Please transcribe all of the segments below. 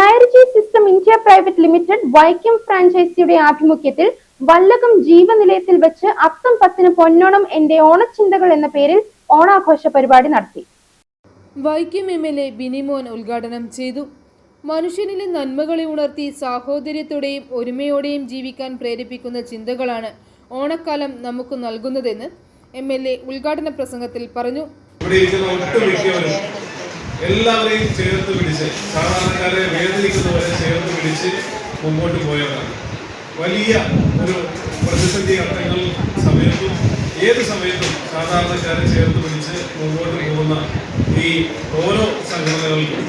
ലൈർജി system India private limited Vaikom ഫ്രാഞ്ചൈസിയുടെ ആഭിമുഖ്യത്തിൽ വല്ലകം ജീവനിലയത്തിൽ വെച്ച് അത്തം 10 പൊന്നോണം എന്റെ ഓണച്ചിന്തകൾ എന്ന പേരിൽ ഓണാഘോഷ പരിപാടി നടത്തി. വൈക്കം MLA ബിനിമോൻ ഉദ്ഘാടനം ചെയ്തു. മനുഷ്യനിലെ നന്മകളെ ഉണർത്തി സാഹോദര്യത്തോടെയും ഒരുമയോടെയും ജീവിക്കാൻ പ്രേരിപ്പിക്കുന്ന ചിന്തകളാണ് ഓണക്കാലം നമുക്ക് നൽകുന്നതെന്ന് MLA ഉദ്ഘാടന പ്രസംഗത്തിൽ പറഞ്ഞു. എല്ലാവരെയും ചേർത്ത് പിടിച്ച് സാധാരണക്കാരെ വേദനിക്കുന്നവരെ ചേർത്ത് പിടിച്ച് മുമ്പോട്ട് പോയവരാണ്. വലിയ ഒരു പ്രതിസന്ധി ഘട്ടങ്ങൾ സമയത്തും ഏത് സമയത്തും സാധാരണക്കാരെ ചേർത്ത് പിടിച്ച് മുമ്പോട്ട് പോകുന്ന ഈ ഓരോ സംഘടനകൾക്കും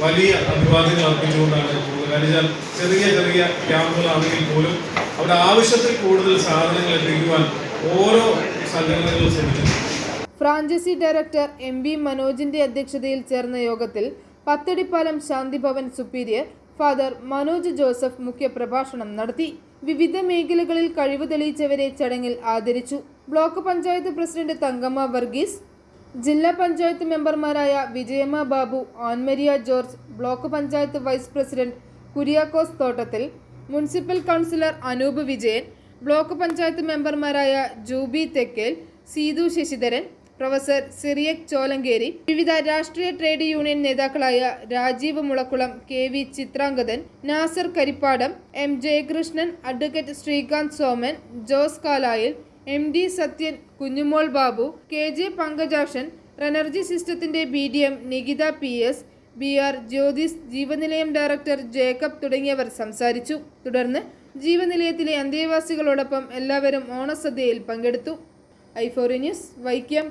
വലിയ അഭിവാദ്യങ്ങൾ അർപ്പിച്ചുകൊണ്ടാണ് പോകുന്നത്. കാരണം ചെറിയ ചെറിയ ക്യാമ്പുകളാണെങ്കിൽ പോലും അവിടെ ആവശ്യത്തിൽ കൂടുതൽ സാധനങ്ങൾ എത്തിക്കുവാൻ ഓരോ സംഘടനകളും ശ്രമിക്കുന്നു. ഫ്രാഞ്ചൈസി ഡയറക്ടർ MV മനോജിന്റെ അധ്യക്ഷതയിൽ ചേർന്ന യോഗത്തിൽ Pathadipalam Shanthibhavan superior father Manoj Joseph മുഖ്യപ്രഭാഷണം നടത്തി. വിവിധ മേഖലകളിൽ കഴിവ് തെളിയിച്ചവരെ ചടങ്ങിൽ ആദരിച്ചു. ബ്ലോക്ക് പഞ്ചായത്ത് പ്രസിഡന്റ് തങ്കമ്മ വർഗീസ്, ജില്ലാ പഞ്ചായത്ത് മെമ്പർമാരായ Vijayamma Babu, Annmaria George, block panchayat vice president Kuriakose Thottathil, municipal councillor Anoop Vijayan, block panchayat മെമ്പർമാരായ ജൂബി തെക്കേൽ, സീതു ശശിധരൻ, പ്രൊഫസർ സിറിയക് ചോലങ്കേരി, വിവിധ രാഷ്ട്രീയ ട്രേഡ് യൂണിയൻ നേതാക്കളായ Rajeev Mulakkulam, KV Chitrangadan, Nasar Karippadam, M Jayakrishnan, advocate Sreekanth Soman, Jose Kalayil, MD Sathyan, കുഞ്ഞുമോൾ ബാബു, KJ പങ്കജാക്ഷൻ, എനർജി സിസ്റ്റത്തിന്റെ BDM Nikita PS, BR Jyothis, Jeevanilayam director Jacob തുടങ്ങിയവർ സംസാരിച്ചു. തുടർന്ന് ജീവനിലയത്തിലെ അന്തേവാസികളോടൊപ്പം എല്ലാവരും ഓണസദ്യയിൽ പങ്കെടുത്തു. i4 news Vaikom.